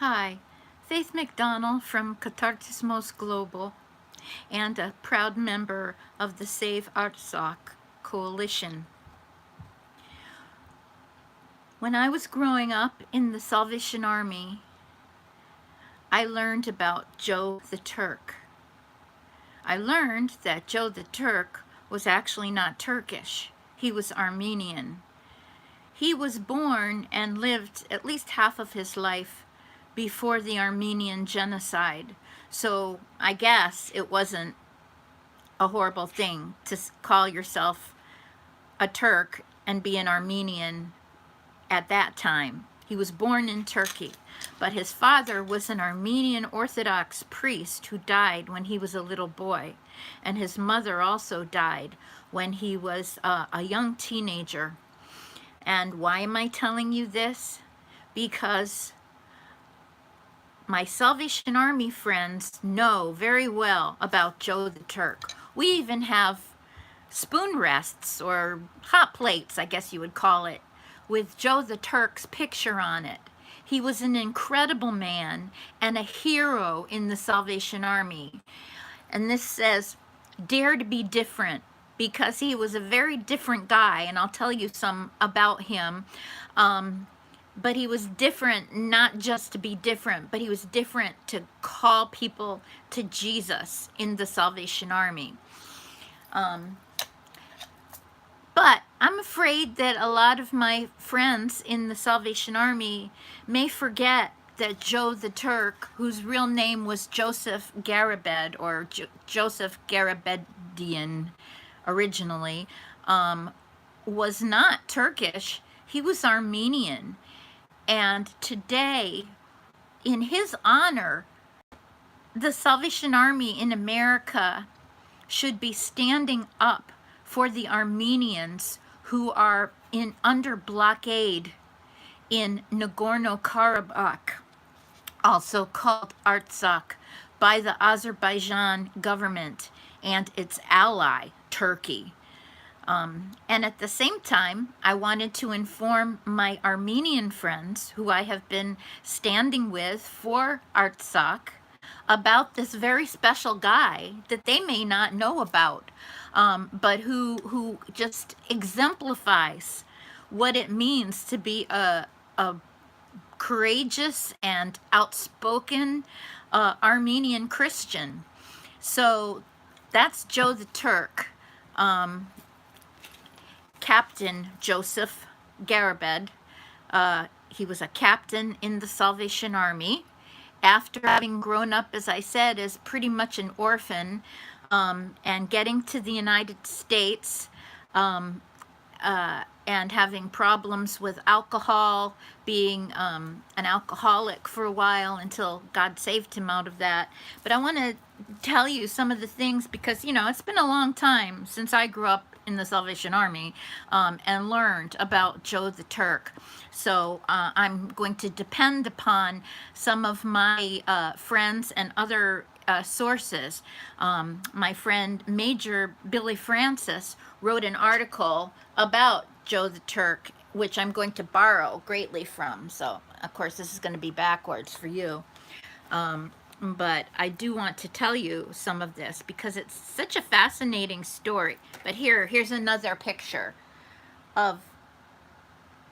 Hi, Faith McDonald from Cathartismos Global and a proud member of the Save Artsakh Coalition. When I was growing up in the Salvation Army, I learned about Joe the Turk. I learned that Joe the Turk was actually not Turkish. He was Armenian. He was born and lived at least half of his life before the Armenian genocide. So I guess it wasn't a horrible thing to call yourself a Turk and be an Armenian at that time. He was born in Turkey, but his father was an Armenian Orthodox priest who died when he was a little boy, and his mother also died when he was a young teenager. And why am I telling you this? Because my Salvation Army friends know very well about Joe the Turk. We even have spoon rests, or hot plates, I guess you would call it, with Joe the Turk's picture on it. He was an incredible man and a hero in the Salvation Army. And this says, dare to be different, because he was a very different guy, and I'll tell you some about him. But he was different, not just to be different, but he was different to call people to Jesus in the Salvation Army. But I'm afraid that a lot of my friends in the Salvation Army may forget that Joe the Turk, whose real name was Joseph Garabed, or Joseph Garabedian originally, was not Turkish. He was Armenian. And today, in his honor, the Salvation Army in America should be standing up for the Armenians who are under blockade in Nagorno Karabakh, also called Artsakh, by the Azerbaijan government and its ally, Turkey. And at the same time, I wanted to inform my Armenian friends, who I have been standing with for Artsakh, about this very special guy that they may not know about, but who just exemplifies what it means to be a courageous and outspoken Armenian Christian. So that's Joe the Turk. Captain Joseph Garabed. He was a captain in the Salvation Army. After having grown up, as I said, as pretty much an orphan, and getting to the United States, and having problems with alcohol, being an alcoholic for a while until God saved him out of that. But I want to tell you some of the things, because, you know, it's been a long time since I grew up in the Salvation Army and learned about Joe the Turk. So I'm going to depend upon some of my friends and other sources. My friend Major Billy Francis wrote an article about Joe the Turk, which I'm going to borrow greatly from. So, of course, this is going to be backwards for you. But I do want to tell you some of this because it's such a fascinating story. But here's another picture of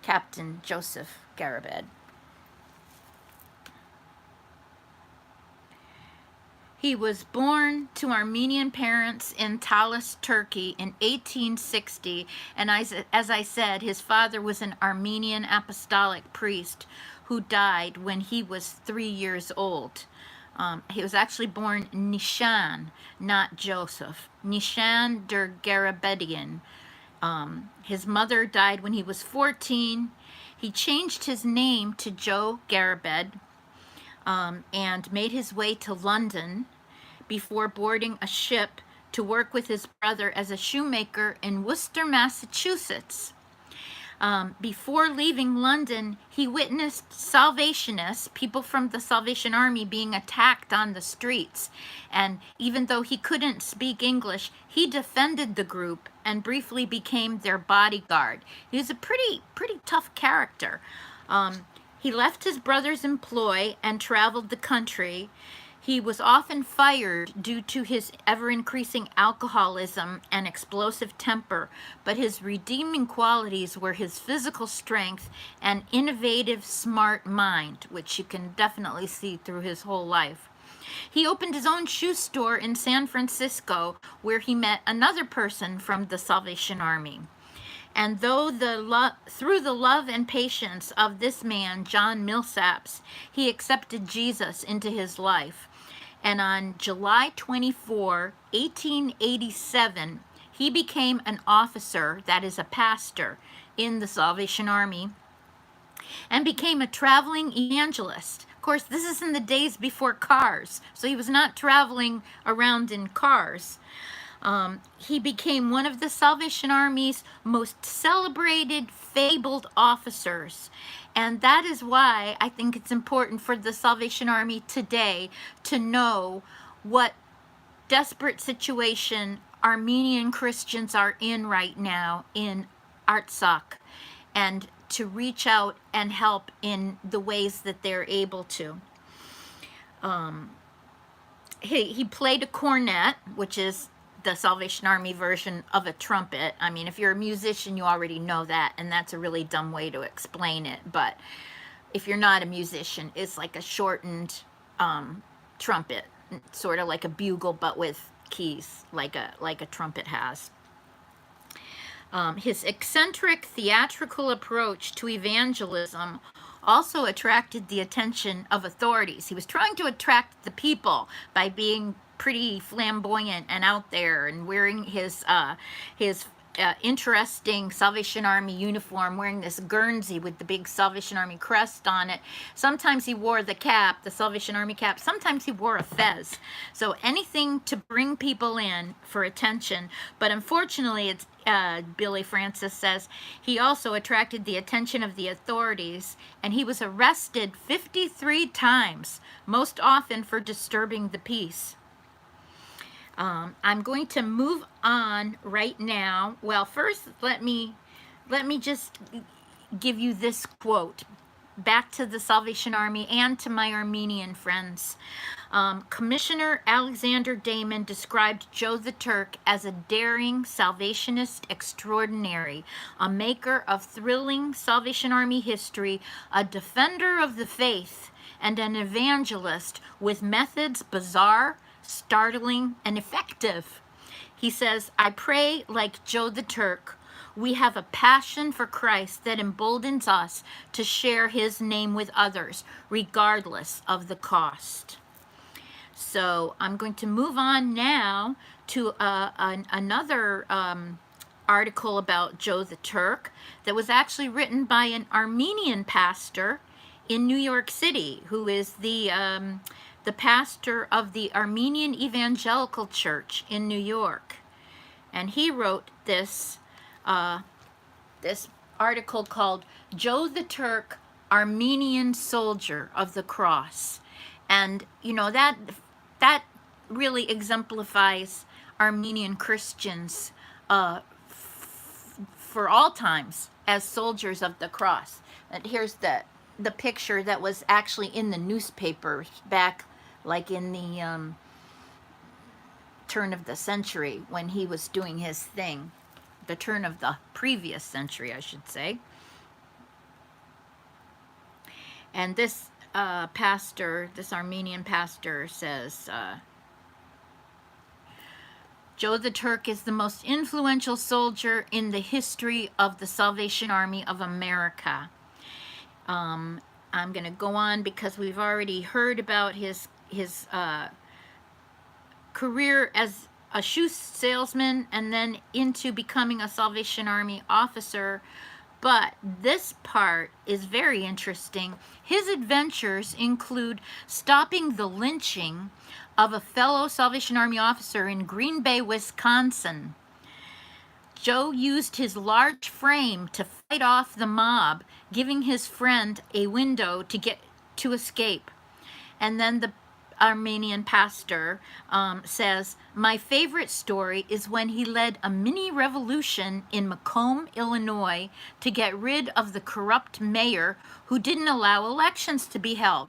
Captain Joseph Garabed. He was born to Armenian parents in Talis, Turkey in 1860, and as I said, his father was an Armenian apostolic priest who died when he was 3 years old. He was actually born Nishan, not Joseph. Nishan der Garabedian. His mother died when he was 14. He changed his name to Joe Garabed, and made his way to London before boarding a ship to work with his brother as a shoemaker in Worcester, Massachusetts. Before leaving London, he witnessed Salvationists, people from the Salvation Army, being attacked on the streets. And even though he couldn't speak English, he defended the group and briefly became their bodyguard. He was a pretty tough character. He left his brother's employ and traveled the country. He was often fired due to his ever-increasing alcoholism and explosive temper, but his redeeming qualities were his physical strength and innovative, smart mind, which you can definitely see through his whole life. He opened his own shoe store in San Francisco, where he met another person from the Salvation Army. And through the love and patience of this man, John Millsaps, he accepted Jesus into his life. And on July 24, 1887, he became an officer, that is a pastor, in the Salvation Army, and became a traveling evangelist. Of course, this is in the days before cars, so he was not traveling around in cars. He became one of the Salvation Army's most celebrated, fabled officers. And that is why I think it's important for the Salvation Army today to know what desperate situation Armenian Christians are in right now in Artsakh, and to reach out and help in the ways that they're able to. He played a cornet, which is the Salvation Army version of a trumpet. I mean, if you're a musician, you already know that, and that's a really dumb way to explain it. But if you're not a musician, it's like a shortened trumpet, sort of like a bugle, but with keys, like a trumpet has. His eccentric theatrical approach to evangelism also attracted the attention of authorities. He was trying to attract the people by being pretty flamboyant and out there and wearing his interesting Salvation Army uniform, wearing this Guernsey with the big Salvation Army crest on it. Sometimes he wore the cap, the Salvation Army cap. Sometimes he wore a fez. So anything to bring people in for attention. But unfortunately, it's Billy Francis says, he also attracted the attention of the authorities, and he was arrested 53 times, most often for disturbing the peace. I'm going to move on right now. Well, first, let me just give you this quote back to the Salvation Army and to my Armenian friends. Commissioner Alexander Damon described Joe the Turk as a daring Salvationist extraordinary, a maker of thrilling Salvation Army history, a defender of the faith, and an evangelist with methods bizarre, startling, and effective. He says, I pray like Joe the Turk, we have a passion for Christ that emboldens us to share his name with others, regardless of the cost. So I'm going to move on now to another article about Joe the Turk that was actually written by an Armenian pastor in New York City, who is the pastor of the Armenian Evangelical Church in New York. And he wrote this this article called Joe the Turk, Armenian Soldier of the Cross. And you know, that really exemplifies Armenian Christians for all times as soldiers of the cross. And here's the picture that was actually in the newspaper back like in the turn of the century when he was doing his thing. The turn of the previous century, I should say. And this pastor, this Armenian pastor says, Joe the Turk is the most influential soldier in the history of the Salvation Army of America. I'm going to go on because we've already heard about his career as a shoe salesman and then into becoming a Salvation Army officer. But this part is very interesting. His adventures include stopping the lynching of a fellow Salvation Army officer in Green Bay, Wisconsin. Joe used his large frame to fight off the mob, giving his friend a window to escape. And then the Armenian pastor, says, "My favorite story is when he led a mini revolution in Macomb, Illinois, to get rid of the corrupt mayor who didn't allow elections to be held."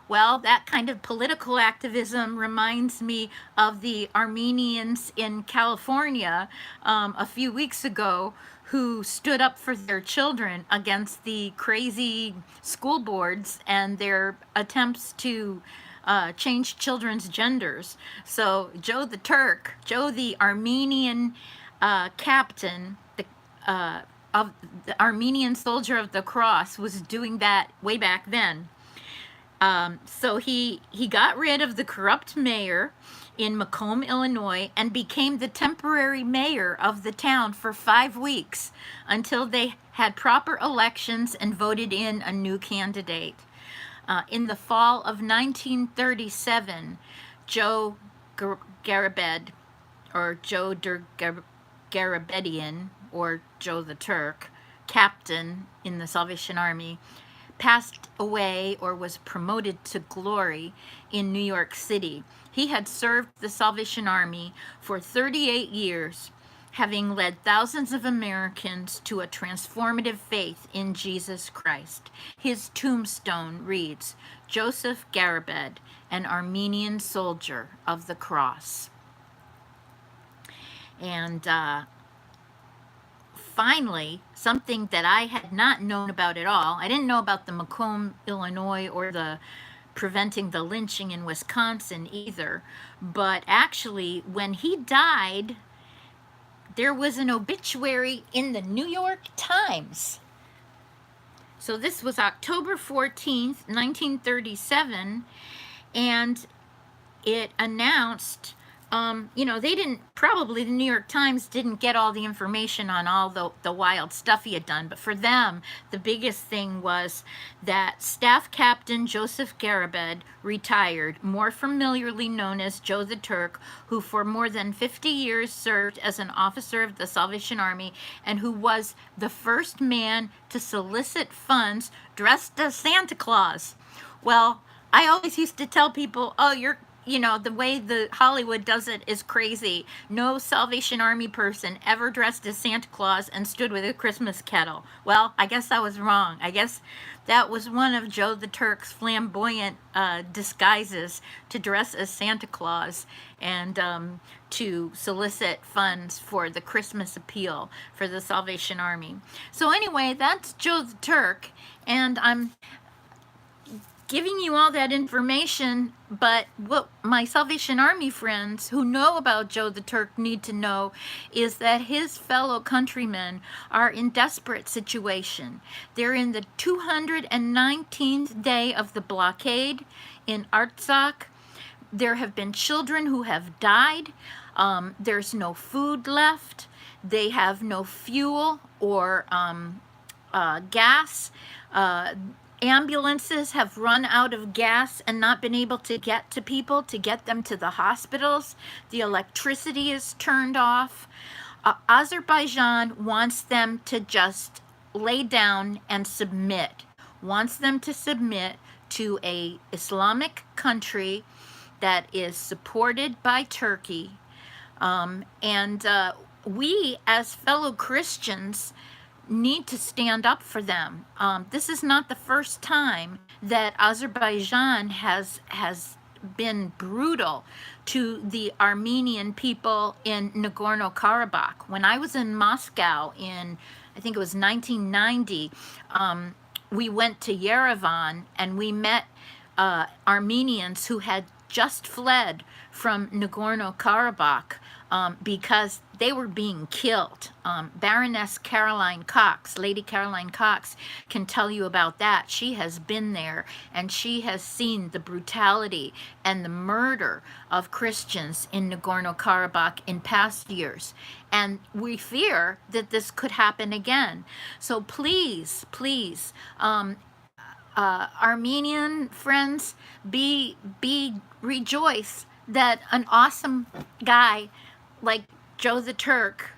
Well, that kind of political activism reminds me of the Armenians in California a few weeks ago who stood up for their children against the crazy school boards and their attempts to change children's genders. So Joe the Turk, Joe the Armenian captain, of the Armenian soldier of the cross, was doing that way back then. So he got rid of the corrupt mayor in Macomb, Illinois, and became the temporary mayor of the town for 5 weeks until they had proper elections and voted in a new candidate. In the fall of 1937, Joe Garabed, or Joe der Garabedian, or Joe the Turk, captain in the Salvation Army, passed away or was promoted to glory in New York City. He had served the Salvation Army for 38 years, having led thousands of Americans to a transformative faith in Jesus Christ. His tombstone reads, "Joseph Garabed, an Armenian soldier of the cross." And finally, something that I had not known about at all. I didn't know about the Macomb, Illinois, or the preventing the lynching in Wisconsin either. But actually, when he died, there was an obituary in the New York Times. So this was October 14th, 1937, and it announced, they didn't, probably the New York Times didn't get all the information on all the wild stuff he had done, but for them, the biggest thing was that Staff Captain Joseph Garabed retired, more familiarly known as Joe the Turk, who for more than 50 years served as an officer of the Salvation Army and who was the first man to solicit funds dressed as Santa Claus. Well, I always used to tell people, oh, the way the Hollywood does it is crazy. No Salvation Army person ever dressed as Santa Claus and stood with a Christmas kettle. Well, I guess I was wrong. I guess that was one of Joe the Turk's flamboyant disguises, to dress as Santa Claus and to solicit funds for the Christmas appeal for the Salvation Army. So anyway, that's Joe the Turk, and I'm giving you all that information, but what my Salvation Army friends who know about Joe the Turk need to know is that his fellow countrymen are in desperate situation. They're in the 219th day of the blockade in Artsakh. There have been children who have died. There's no food left. They have no fuel or gas. Ambulances have run out of gas and not been able to get to people to get them to the hospitals. The electricity is turned off. Azerbaijan wants them to just lay down and submit, wants them to submit to a Islamic country that is supported by Turkey. We as fellow Christians need to stand up for them. This is not the first time that Azerbaijan has been brutal to the Armenian people in Nagorno Karabakh. When I was in Moscow in, I think it was 1990, we went to Yerevan and we met Armenians who had just fled from Nagorno Karabakh because they were being killed. Baroness Caroline Cox, Lady Caroline Cox, can tell you about that. She has been there and she has seen the brutality and the murder of Christians in Nagorno Karabakh in past years. And we fear that this could happen again. So please, please, Armenian friends, rejoice that an awesome guy like Joe the Turk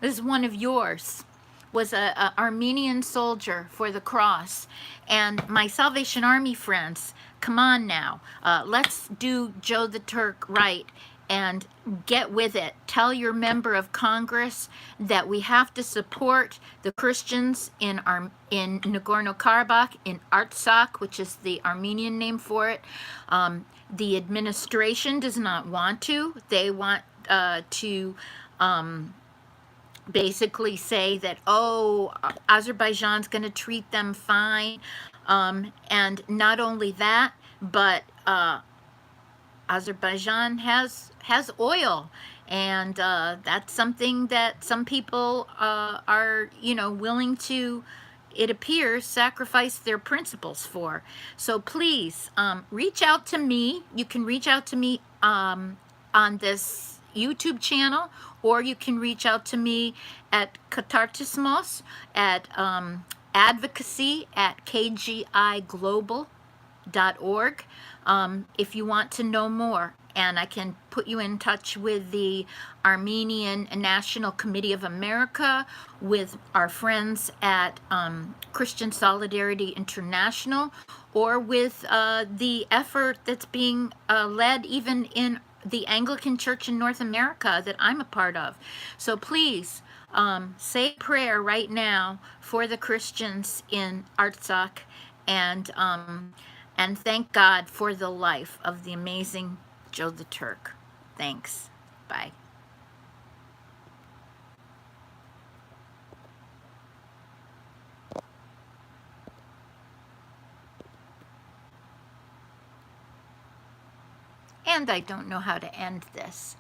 is one of yours, was a Armenian soldier for the cross. And my Salvation Army friends, Come on now. Let's do Joe the Turk right and get with it. Tell your member of Congress that we have to support the Christians in Nagorno Karabakh, in Artsakh, which is the Armenian name for it. The administration does not want to. They want to basically say that, oh, Azerbaijan's going to treat them fine. And not only that, but Azerbaijan has oil, and that's something that some people are, willing to, it appears, sacrifice their principles for. So please reach out to me. You can reach out to me on this YouTube channel, or you can reach out to me at Katartismos, at advocacy at kgiglobal.org, if you want to know more. And I can put you in touch with the Armenian National Committee of America, with our friends at Christian Solidarity International, or with the effort that's being led even in the Anglican Church in North America that I'm a part of. So please say a prayer right now for the Christians in Artsakh, and thank God for the life of the amazing Joe the Turk. Thanks. Bye. And I don't know how to end this.